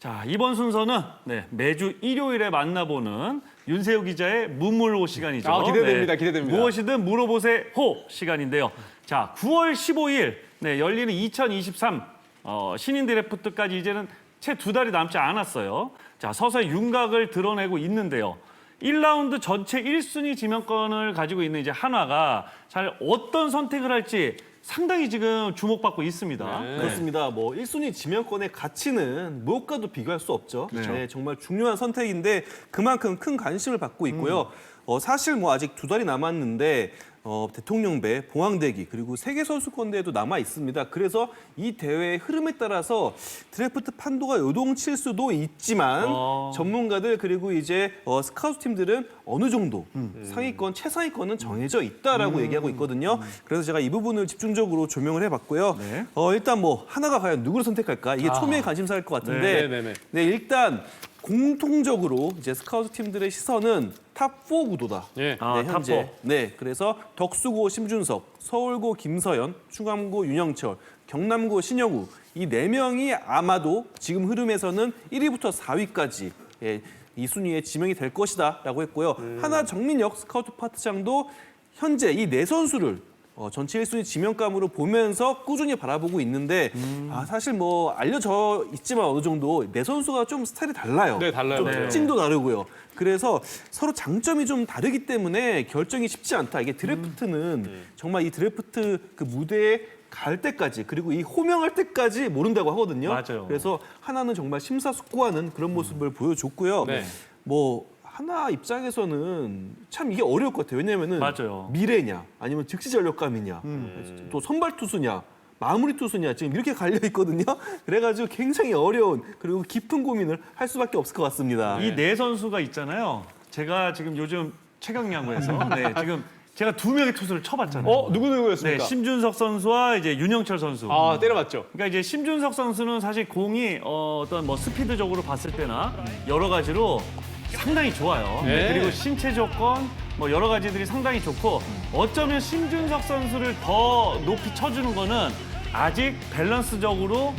자, 이번 순서는 매주 일요일에 만나보는 윤세호 기자의 문물호 시간이죠. 아, 기대됩니다. 기대됩니다. 무엇이든 물어보세 호 시간인데요. 자, 9월 15일 열리는 2023 신인 드래프트까지 이제는 채 2달이 남지 않았어요. 자, 서서히 윤곽을 드러내고 있는데요. 1라운드 전체 1순위 지명권을 가지고 있는 이제 한화가 잘 어떤 선택을 할지 상당히 지금 주목받고 있습니다. 네. 그렇습니다. 뭐 1순위 지명권의 가치는 무엇과도 비교할 수 없죠. 네, 정말 중요한 선택인데 그만큼 큰 관심을 받고 있고요. 사실 뭐 아직 2달이 남았는데 대통령배, 봉황대기 그리고 세계선수권대회도 남아 있습니다. 그래서 이 대회의 흐름에 따라서 드래프트 판도가 요동칠 수도 있지만 전문가들 그리고 이제 스카우트 팀들은 어느 정도 상위권, 최상위권은 정해져 있다라고 얘기하고 있거든요. 그래서 제가 이 부분을 집중적으로 조명을 해봤고요. 네. 일단 뭐 하나가 과연 누구를 선택할까 이게 초미의 관심사일 것 같은데 네네네. 네, 일단 공통적으로 이제 스카우트 팀들의 시선은 탑4 구도다. 예. 현재. 탑4. 네, 그래서 덕수고 심준석, 서울고 김서연, 충암고 윤영철, 경남고 신영우 이 4명이 아마도 지금 흐름에서는 1위부터 4위까지 이 순위에 지명이 될 것이다라고 했고요. 하나 정민혁 스카우트 파트장도 현재 이 4선수를 전체 1순위 지명감으로 보면서 꾸준히 바라보고 있는데 사실 뭐 알려져 있지만 어느 정도 네 선수가 좀 스타일이 달라요. 네, 달라요. 좀 네. 특징도 다르고요. 그래서 서로 장점이 좀 다르기 때문에 결정이 쉽지 않다. 이게 드래프트는 정말 이 드래프트 그 무대에 갈 때까지 그리고 이 호명할 때까지 모른다고 하거든요. 맞아요. 그래서 하나는 정말 심사숙고하는 그런 모습을 보여줬고요. 네. 뭐 하나 입장에서는 참 이게 어려울 것 같아요. 왜냐면은 맞아요. 미래냐 아니면 즉시 전력감이냐 또 선발 투수냐 마무리 투수냐 지금 이렇게 갈려 있거든요. 그래가지고 굉장히 어려운 그리고 깊은 고민을 할 수밖에 없을 것 같습니다. 이 4선수가 있잖아요. 제가 지금 요즘 최강야구에서 지금 제가 2명의 투수를 쳐봤잖아요. 누구였습니까? 심준석 선수와 이제 윤영철 선수. 아, 때려봤죠. 그러니까 이제 심준석 선수는 사실 공이 어떤 뭐 스피드적으로 봤을 때나 여러 가지로 상당히 좋아요. 네. 그리고 신체 조건 뭐 여러 가지들이 상당히 좋고 어쩌면 심준석 선수를 더 높이 쳐주는 거는 아직 밸런스적으로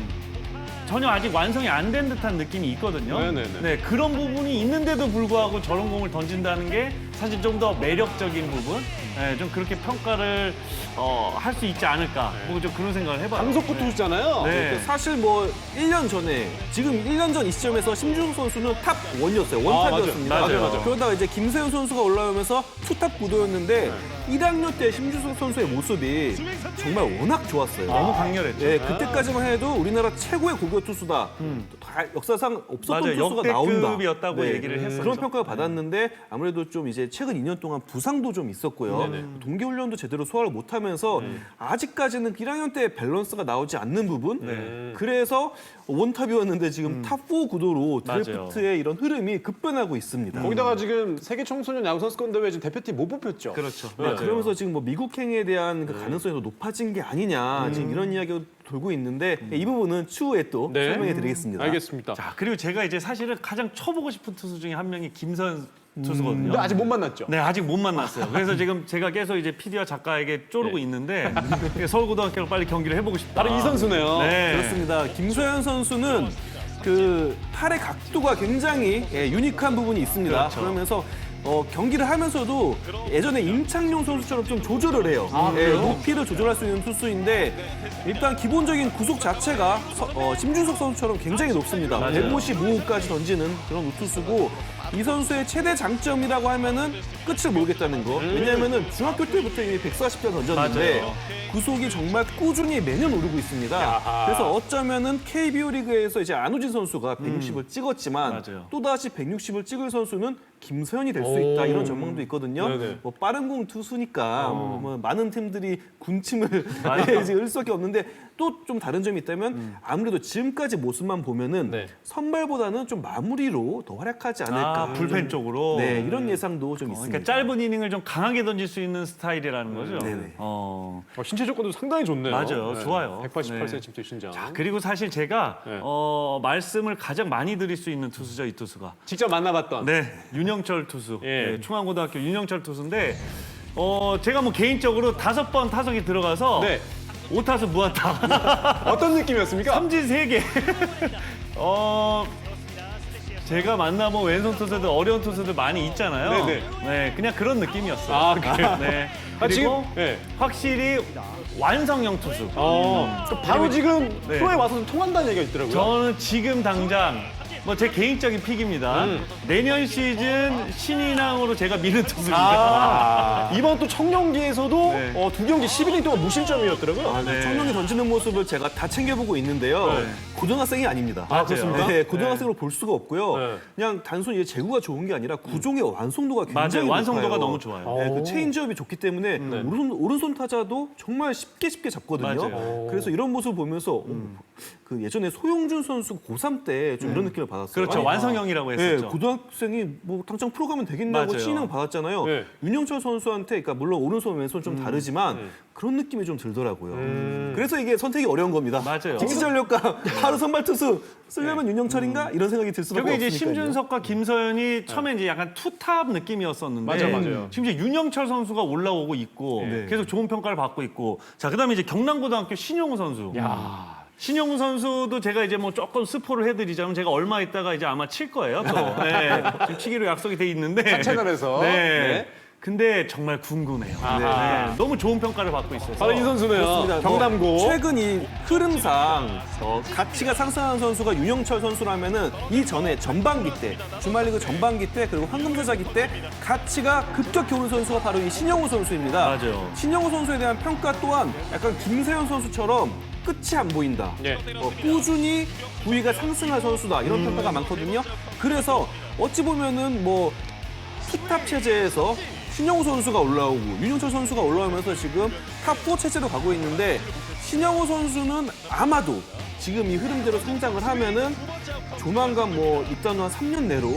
전혀 아직 완성이 안 된 듯한 느낌이 있거든요. 네네네. 네, 그런 부분이 있는데도 불구하고 저런 공을 던진다는 게 사실 좀 더 매력적인 부분, 좀 그렇게 평가를 할 수 있지 않을까, 뭐 좀 그런 생각을 해봐요. 강속구 투수잖아요. 네. 사실 뭐 1년 전에 지금 1년 전 이 시점에서 심준석 선수는 탑 1이었어요. 원탑이었습니다. 맞아요. 그러다가 이제 김세훈 선수가 올라오면서 투탑 구도였는데 1학년 때 심준석 선수의 모습이 정말 워낙 좋았어요. 너무 강렬했죠. 네, 그때까지만 해도 우리나라 최고의 고교 투수다. 다 역사상 없었던 맞아요. 투수가 나온다. 역대급이었다고 얘기를 했었죠. 그런 평가를 받았는데 아무래도 좀 이제 최근 2년 동안 부상도 좀 있었고요. 동계훈련도 제대로 소화를 못하면서 아직까지는 1학년 때 밸런스가 나오지 않는 부분. 그래서 원탑이었는데 지금 탑4 구도로 맞아요. 드래프트의 이런 흐름이 급변하고 있습니다. 거기다가 지금 세계 청소년 야구 선수권 대회 지금 대표팀 못 뽑혔죠. 그렇죠. 네, 그러면서 지금 뭐 미국행에 대한 그 가능성이 더 높아진 게 아니냐 지금 이런 이야기가 돌고 있는데 이 부분은 추후에 또 네. 설명해 드리겠습니다. 알겠습니다. 자, 그리고 제가 이제 사실은 가장 쳐보고 싶은 투수 중에 한 명이 김선 투수거든요. 근데 아직 못 만났죠. 네, 아직 못 만났어요. 그래서 지금 제가 계속 이제 PD와 작가에게 쪼르고 있는데 서울고등학교로 빨리 경기를 해보고 싶다. 바로 이 선수네요. 네. 그렇습니다. 김소연 선수는 그 팔의 각도가 굉장히 유니크한 부분이 있습니다. 그렇죠. 그러면서 경기를 하면서도 예전에 임창용 선수처럼 좀 조절을 해요. 그래요? 높이를 조절할 수 있는 투수인데 일단 기본적인 구속 자체가 심준석 선수처럼 굉장히 높습니다. 맞아요. 155까지 던지는 그런 우투수고 이 선수의 최대 장점이라고 하면은 끝을 모르겠다는 거. 왜냐하면은 중학교 때부터 이미 140대 던졌는데 맞아요. 구속이 정말 꾸준히 매년 오르고 있습니다. 야하. 그래서 어쩌면은 KBO 리그에서 이제 안우진 선수가 160을 찍었지만 맞아요. 또다시 160을 찍을 선수는 김서현이 될 수 있다 이런 전망도 있거든요. 네네. 뭐 빠른 공 투수니까 뭐 많은 팀들이 군침을 맞아요. 이제 을 수밖에 없는데 또 좀 다른 점이 있다면 아무래도 지금까지 모습만 보면은 네. 선발보다는 좀 마무리로 더 활약하지 않을까. 불펜 쪽으로. 네, 이런 예상도 좀 있습니다. 그러니까 짧은 이닝을 좀 강하게 던질 수 있는 스타일이라는 거죠. 네네. 신체 조건도 상당히 좋네요. 맞아요. 좋아요. 188cm 신장. 그리고 사실 제가 네. 말씀을 가장 많이 드릴 수 있는 투수죠, 이 투수가. 직접 만나봤던. 네, 윤영철 투수. 예. 네, 충암고등학교 윤영철 투수인데 제가 뭐 개인적으로 5번 타석에 들어가서 네. 5타수 무안타. 어떤 느낌이었습니까? 삼진 3개. 제가 만나본 왼손 투수들 어려운 투수들 많이 있잖아요. 네네. 네, 그냥 그런 느낌이었어요. 아, 그래요? 네. 아, 지금 그리고 네. 확실히 완성형 투수. 바로 지금 네. 프로에 와서 좀 통한다는 얘기가 있더라고요. 저는 지금 당장 뭐 제 개인적인 픽입니다. 내년 시즌 신인왕으로 제가 미는 투수입니다. 이번 또 청룡기에서도 네. 2경기 11인 동안 무실점이었더라고요. 네. 청룡이 던지는 모습을 제가 다 챙겨보고 있는데요. 네. 고등학생이 아닙니다. 아, 그렇습니까? 네, 고등학생으로 볼 수가 없고요. 네. 그냥 단순히 재구가 좋은 게 아니라 구종의 완성도가 굉장히 맞아요. 완성도가 높아요. 너무 좋아요. 네, 그 체인지업이 좋기 때문에 오른손 타자도 정말 쉽게 잡거든요. 맞아요. 그래서 이런 모습을 보면서 그 예전에 소용준 선수 고3 때 좀 이런 느낌을 받았어요. 그렇죠. 아니, 완성형이라고 네, 했었죠. 고등학생이 뭐 당장 프로 가면 되겠냐고 맞아요. 신인왕 받았잖아요. 네. 윤영철 선수한테, 그러니까 물론 오른손 왼손 좀 다르지만 그런 느낌이 좀 들더라고요. 그래서 이게 선택이 어려운 겁니다. 맞아요. 직지전력과 바로 선발 투수 쓰려면 윤영철인가 이런 생각이 들 수밖에 결국에 없으니까요. 이제 심준석과 김서현이 처음에 이제 약간 투탑 느낌이었었는데 맞아요. 지금 이제 윤영철 선수가 올라오고 있고 네. 계속 좋은 평가를 받고 있고 자 그다음에 이제 경남고등학교 신용우 선수. 신용우 선수도 제가 이제 뭐 조금 스포를 해드리자면 제가 얼마 있다가 이제 아마 칠 거예요. 또. 네. 지금 치기로 약속이 돼 있는데. 채널에서. 네. 네. 근데 정말 궁금해요. 네. 너무 좋은 평가를 받고 있어서. 바로 이 선수네요. 그렇습니다. 경남고. 뭐 최근 이 흐름상 가치가 상승한 선수가 윤영철 선수라면은 이 전에 전반기 때 주말리그 전반기 때 그리고 황금사자기 때 가치가 급격히 오른 선수가 바로 이 신영우 선수입니다. 맞아요. 신영우 선수에 대한 평가 또한 약간 김세현 선수처럼 끝이 안 보인다. 예. 꾸준히 부위가 상승한 선수다. 이런 평가가 많거든요. 그래서 어찌 보면은 뭐 투탑 체제에서 신영우 선수가 올라오고 윤영철 선수가 올라오면서 지금 탑4 체제로 가고 있는데 신영우 선수는 아마도 지금 이 흐름대로 성장을 하면은 조만간 뭐 일단 한 3년 내로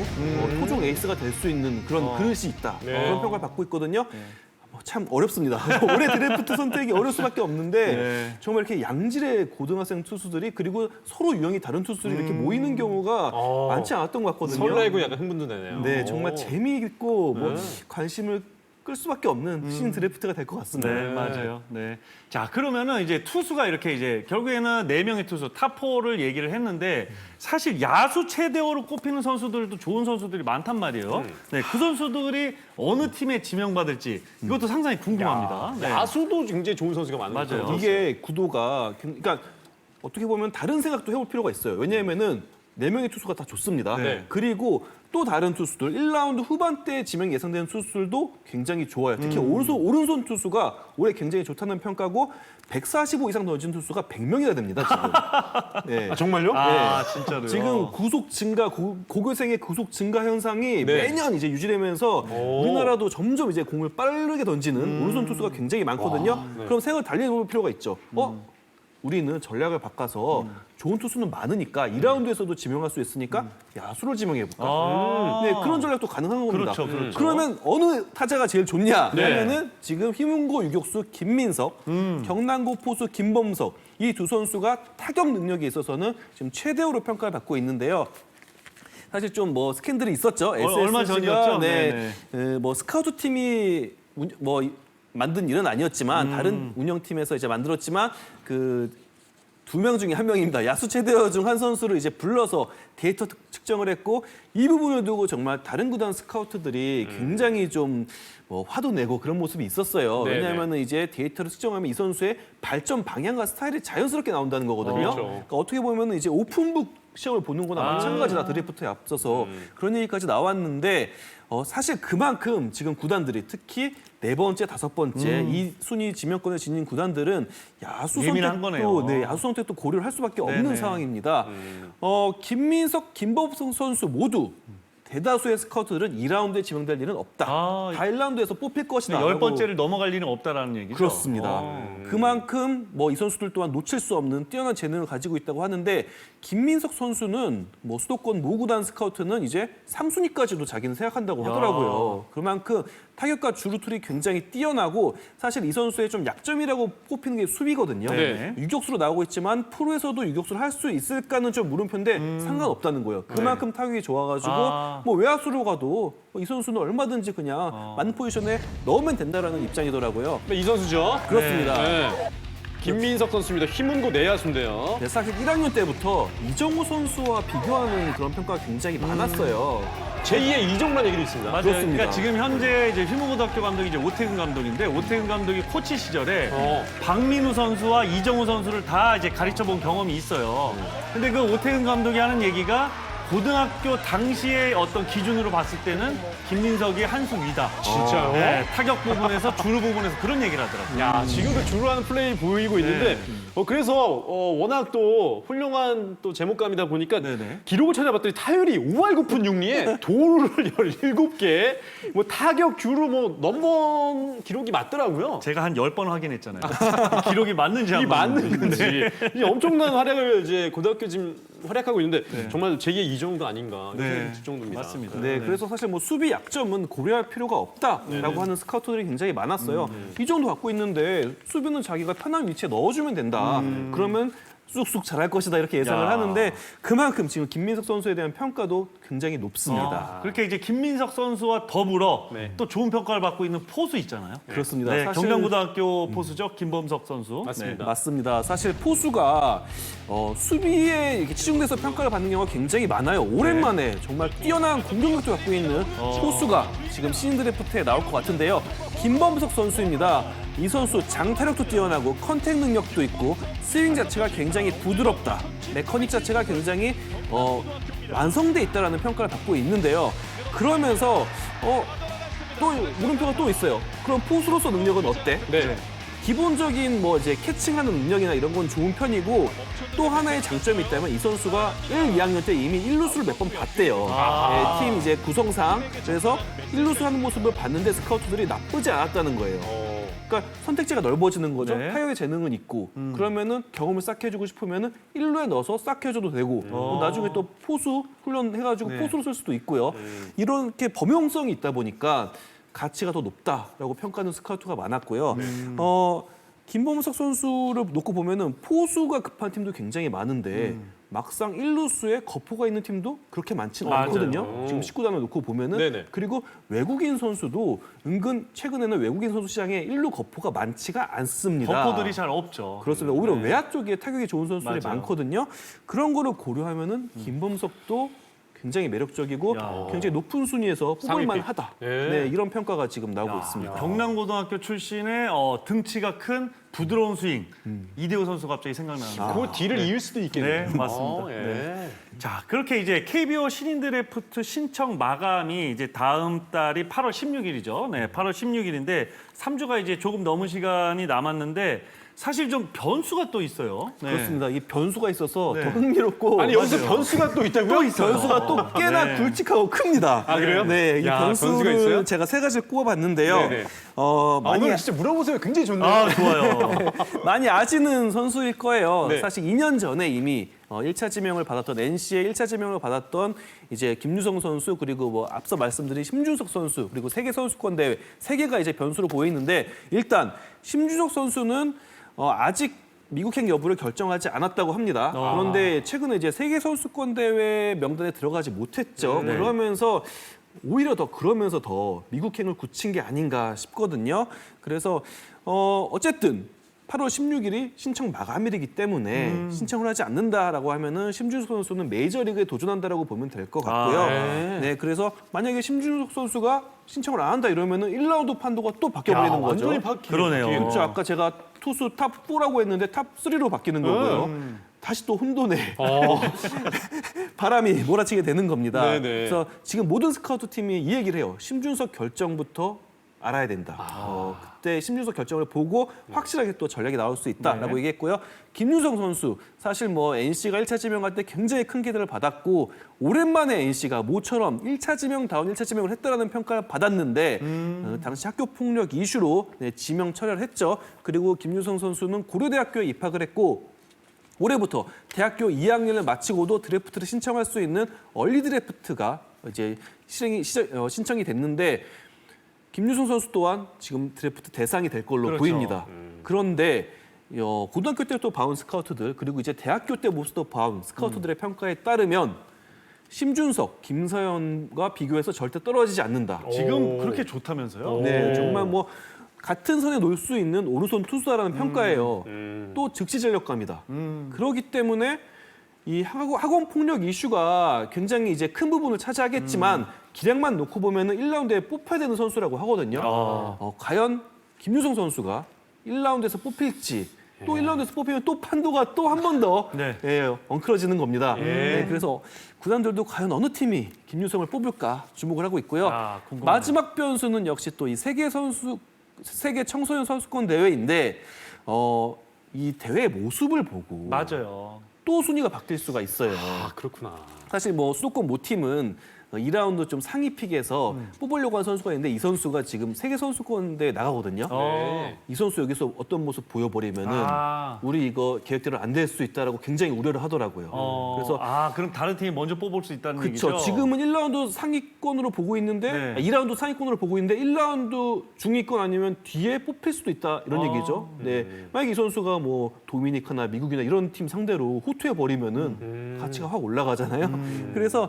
토종 에이스가 될 수 있는 그런 그릇이 있다. 네. 그런 평가를 받고 있거든요. 뭐 참 어렵습니다. 올해 드래프트 선택이 어려울 수밖에 없는데 네. 정말 이렇게 양질의 고등학생 투수들이 그리고 서로 유형이 다른 투수들이 이렇게 모이는 경우가 많지 않았던 것 같거든요. 설레고 약간 흥분도 되네요. 네, 정말 재미있고 뭐 네. 관심을 끌 수밖에 없는 신인 드래프트가 될 것 같습니다. 네, 맞아요. 네. 자, 그러면은 이제 투수가 이렇게 이제 결국에는 4명의 투수, 탑4를 얘기를 했는데 사실 야수 최대어로 꼽히는 선수들도 좋은 선수들이 많단 말이에요. 네, 그 선수들이 어느 팀에 지명받을지 이것도 상당히 궁금합니다. 네. 야수도 굉장히 좋은 선수가 많은 것 맞아요. 같아요. 이게 구도가 그러니까 어떻게 보면 다른 생각도 해볼 필요가 있어요. 왜냐하면은 4명의 투수가 다 좋습니다. 네. 그리고 또 다른 투수들 1라운드 후반대 지명 예상되는 투수들도 굉장히 좋아요. 특히 오른손 투수가 올해 굉장히 좋다는 평가고 145 이상 던진 투수가 100명이나 됩니다. 지금. 네. 정말요? 아, 진짜로요. 지금 구속 증가, 고교생의 구속 증가 현상이 네. 매년 이제 유지되면서 우리나라도 점점 이제 공을 빠르게 던지는 오른손 투수가 굉장히 많거든요. 그럼 생각을 달리볼 필요가 있죠. 우리는 전략을 바꿔서 좋은 투수는 많으니까 2라운드에서도 지명할 수 있으니까 야수를 지명해볼까? 아. 네, 그런 전략도 가능한 겁니다. 그렇죠, 그렇죠. 그러면 어느 타자가 제일 좋냐? 네. 하면은 지금 희문고 유격수 김민석, 경남고 포수 김범석 이 두 선수가 타격 능력에 있어서는 지금 최대어로 평가를 받고 있는데요. 사실 좀 뭐 스캔들이 있었죠. 얼마 전이었죠? 네, 뭐 스카우트 팀이 뭐 만든 일은 아니었지만 다른 운영팀에서 이제 만들었지만 그 2명 중에 1명입니다. 야수 최대어 중 한 선수를 이제 불러서 데이터 측정을 했고 이 부분을 두고 정말 다른 구단 스카우트들이 굉장히 좀 뭐 화도 내고 그런 모습이 있었어요. 네네. 왜냐하면 이제 데이터를 측정하면 이 선수의 발전 방향과 스타일이 자연스럽게 나온다는 거거든요. 그렇죠. 그러니까 어떻게 보면 이제 오픈북 시험을 보는 거나 마찬가지다. 드래프트에 앞서서 그런 얘기까지 나왔는데 사실 그만큼 지금 구단들이 특히 4번째, 5번째 이 순위 지명권을 지닌 구단들은 야수 예민한 선택도 거네요. 네, 야수 선택도 고려를 할 수밖에 없는 네네. 상황입니다. 김민석, 김범석 선수 모두 대다수의 스카우트들은 2라운드에 지명될 일은 없다. 아, 다 1라운드에서 뽑힐 것이다. 10번째를 넘어갈 일은 없다라는 얘기죠. 그렇습니다. 그만큼 뭐 이 선수들 또한 놓칠 수 없는 뛰어난 재능을 가지고 있다고 하는데 김민석 선수는 뭐 수도권 모구단 스카우트는 이제 3순위까지도 자기는 생각한다고 하더라고요. 그만큼 타격과 주루툴이 굉장히 뛰어나고 사실 이 선수의 좀 약점이라고 꼽히는 게 수비거든요. 네. 유격수로 나오고 있지만 프로에서도 유격수를 할 수 있을까는 좀 물음표인데 상관없다는 거예요. 그만큼 타격이 좋아가지고 아. 뭐 외야수로 가도 이 선수는 얼마든지 그냥 맞는 포지션에 넣으면 된다라는 입장이더라고요. 이 선수죠. 그렇습니다. 네. 김민석 선수입니다. 힘은고 내야수인데요. 네, 사실 1학년 때부터 이정우 선수와 비교하는 그런 평가가 굉장히 많았어요. 제2의 이정우라는 얘기도 있습니다. 맞아요. 그렇습니다. 그러니까 지금 현재 이제 휘문고등학교 감독이 이제 오태근 감독인데 오태근 감독이 코치 시절에 박민우 선수와 이정우 선수를 다 이제 가르쳐 본 경험이 있어요. 근데 그 오태근 감독이 하는 얘기가 고등학교 당시의 어떤 기준으로 봤을 때는 김민석이 한 수 위다. 진짜요? 네, 타격 부분에서 주루 부분에서 그런 얘기를 하더라고요. 야, 지금도 주로 하는 플레이 보이고 있는데 그래서 워낙 또 훌륭한 또 제목감이다 보니까 네네. 기록을 찾아봤더니 타율이 5할 9푼 6리에 도루를 17개, 뭐 타격 주루 뭐 넘버원 기록이 맞더라고요. 제가 한 10번 확인했잖아요. 기록이 맞는지 이 안 맞는 맞는지. 건지 이 엄청난 활약을 이제 고등학교 지금 활약하고 있는데 정말 제2의 이정우가 아닌가 이렇게 네. 생각이 들 정도입니다. 맞습니다. 네, 그래서 사실 뭐 수비 약점은 고려할 필요가 없다라고 하는 스카우터들이 굉장히 많았어요. 이 정도 갖고 있는데 수비는 자기가 편한 위치에 넣어주면 된다. 그러면 쑥쑥 잘할 것이다 이렇게 예상을 야. 하는데 그만큼 지금 김민석 선수에 대한 평가도 굉장히 높습니다. 그렇게 이제 김민석 선수와 더불어 네. 또 좋은 평가를 받고 있는 포수 있잖아요. 그렇습니다. 네, 사실- 경남고등학교 포수죠. 김범석 선수. 맞습니다. 맞습니다. 사실 포수가 수비에 이렇게 치중돼서 평가를 받는 경우가 굉장히 많아요. 오랜만에 정말 뛰어난 공격력도 갖고 있는 포수가 지금 신인 드래프트에 나올 것 같은데요. 김범석 선수입니다. 이 선수 장타력도 뛰어나고 컨택 능력도 있고 스윙 자체가 굉장히 부드럽다. 메커닉 자체가 굉장히 완성돼 있다라는 평가를 받고 있는데요. 그러면서 또 물음표가 또 있어요. 그럼 포수로서 능력은 어때? 네. 기본적인 뭐 이제 캐칭하는 능력이나 이런 건 좋은 편이고 또 하나의 장점이 있다면 이 선수가 1, 2학년 때 이미 1루수를 몇 번 봤대요. 네, 팀 이제 구성상 그래서 1루수 하는 모습을 봤는데 스카우트들이 나쁘지 않았다는 거예요. 그러니까 선택지가 넓어지는 거죠. 네. 타격의 재능은 있고 그러면은 경험을 쌓게해주고 싶으면은 1루에 넣어서 쌓게해줘도 되고 또 나중에 또 포수 훈련해가지고 네. 포수로 쓸 수도 있고요. 이렇게 범용성이 있다 보니까 가치가 더 높다라고 평가하는 스카우트가 많았고요. 김범석 선수를 놓고 보면은 포수가 급한 팀도 굉장히 많은데 막상 1루수에 거포가 있는 팀도 그렇게 많지는 맞아요. 않거든요. 지금 19단을 놓고 보면은 네네. 그리고 외국인 선수도 은근 최근에는 외국인 선수 시장에 1루 거포가 많지가 않습니다. 덕후들이 잘 없죠. 그렇습니다. 오히려 외야 쪽에 타격이 좋은 선수들이 맞아요. 많거든요. 그런 거를 고려하면은 김범석도 굉장히 매력적이고 야. 굉장히 높은 순위에서 뽑을만 상위픽. 하다. 예. 네, 이런 평가가 지금 나오고 있습니다. 경남고등학교 출신의 등치가 큰 부드러운 스윙. 이대호 선수 갑자기 생각나는. 그 뒤를 이을 수도 있겠네요. 네, 맞습니다. 예. 자, 그렇게 이제 KBO 신인 드래프트 신청 마감이 이제 다음 달이 8월 16일이죠. 네, 8월 16일인데 3주가 이제 조금 넘은 시간이 남았는데 사실 좀 변수가 또 있어요. 네. 그렇습니다. 이 변수가 있어서 네. 더 흥미롭고 아니 여기서 맞아요. 변수가 또 있다고요? 변수가 또 꽤나 네. 굵직하고 큽니다. 아, 그래요? 네, 이 야, 변수가 있어요? 변수를 제가 세 가지를 꼽아봤는데요. 네네. 많이 오늘 진짜 물어보세요. 굉장히 좋네요. 아, 좋아요. 많이 아시는 선수일 거예요. 네. 사실 2년 전에 이미 1차 지명을 받았던 NC의 1차 지명을 받았던 이제 김유성 선수 그리고 뭐 앞서 말씀드린 심준석 선수 그리고 세계 선수권 대회 세 개가 이제 변수로 보이는데 일단 심준석 선수는 아직 미국행 여부를 결정하지 않았다고 합니다. 그런데 최근에 이제 세계 선수권 대회 명단에 들어가지 못했죠. 네. 그러면서 오히려 그러면서 더 미국행을 굳힌 게 아닌가 싶거든요. 그래서 어쨌든 8월 16일이 신청 마감일이기 때문에 신청을 하지 않는다라고 하면은 심준석 선수는 메이저리그에 도전한다라고 보면 될 것 같고요. 네, 그래서 만약에 심준석 선수가 신청을 안 한다 이러면은 1라운드 판도가 또 바뀌어버리는 거죠. 완전히 그러네요. 그렇죠. 아까 제가 투수 탑 4라고 했는데 탑 3로 바뀌는 거고요. 다시 또 혼돈에 바람이 몰아치게 되는 겁니다. 네네. 그래서 지금 모든 스카우트 팀이 이 얘기를 해요. 심준석 결정부터 알아야 된다. 그때 심준석 결정을 보고 확실하게 또 전략이 나올 수 있다라고 네. 얘기했고요. 김유성 선수 사실 뭐 NC가 1차 지명할 때 굉장히 큰 기대를 받았고 오랜만에 NC가 모처럼 1차 지명다운 1차 지명을 했다라는 평가를 받았는데 당시 학교 폭력 이슈로 지명 철회를 했죠. 그리고 김유성 선수는 고려대학교에 입학을 했고 올해부터 대학교 2학년을 마치고도 드래프트를 신청할 수 있는 얼리 드래프트가 이제 신청이 됐는데 김유성 선수 또한 지금 드래프트 대상이 될 걸로 그렇죠. 보입니다. 그런데 고등학교 때 또 봐온 스카우트들 그리고 이제 대학교 때 모습도 봐온 스카우트들의 평가에 따르면 심준석, 김서현과 비교해서 절대 떨어지지 않는다. 지금 그렇게 좋다면서요? 네, 정말 뭐 같은 선에 놓을 수 있는 오른손 투수다라는 평가예요. 또 즉시 전력가입니다. 그렇기 때문에 이 학원 폭력 이슈가 굉장히 이제 큰 부분을 차지하겠지만 기량만 놓고 보면은 1라운드에 뽑혀야 되는 선수라고 하거든요. 과연 김유성 선수가 1라운드에서 뽑힐지 또 1라운드에서 뽑히면 또 판도가 또 한 번 더 네. 엉클어지는 겁니다. 그래서 구단들도 과연 어느 팀이 김유성을 뽑을까 주목을 하고 있고요. 궁금하네요. 마지막 변수는 역시 또 이 세계 청소년 선수권 대회인데 이 대회의 모습을 보고 맞아요. 또 순위가 바뀔 수가 있어요. 아, 그렇구나. 사실 뭐 수도권 모팀은 2라운드 좀 상위 픽에서 뽑으려고 한 선수가 있는데 이 선수가 지금 세계 선수권 대회 나가거든요. 네. 이 선수 여기서 어떤 모습 보여버리면은 아. 우리 이거 계획대로 안 될 수 있다라고 굉장히 우려를 하더라고요. 그래서 그럼 다른 팀이 먼저 뽑을 수 있다는 그렇죠. 얘기죠. 지금은 1라운드 상위권으로 보고 있는데 네. 2라운드 상위권으로 보고 있는데 1라운드 중위권 아니면 뒤에 뽑힐 수도 있다 이런 얘기죠. 네. 만약 이 선수가 뭐 도미니카나 미국이나 이런 팀 상대로 호투해 버리면은 가치가 확 올라가잖아요. 그래서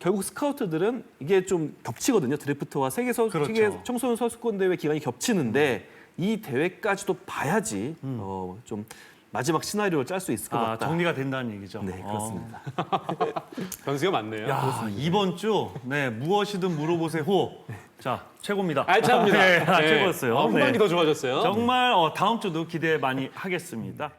결국 스카우트들은 이게 좀 겹치거든요. 드래프트와 세계 그렇죠. 청소년 선수권 대회 기간이 겹치는데 이 대회까지도 봐야지 좀 마지막 시나리오를 짤 수 있을 것 같다. 정리가 된다는 얘기죠. 네, 그렇습니다. 변수가 많네요. 야, 이번 주 무엇이든 물어보세요. 자, 최고입니다. 알차입니다. 네, 최고였어요. 후반기 더 좋아졌어요. 정말 다음 주도 기대 많이 하겠습니다.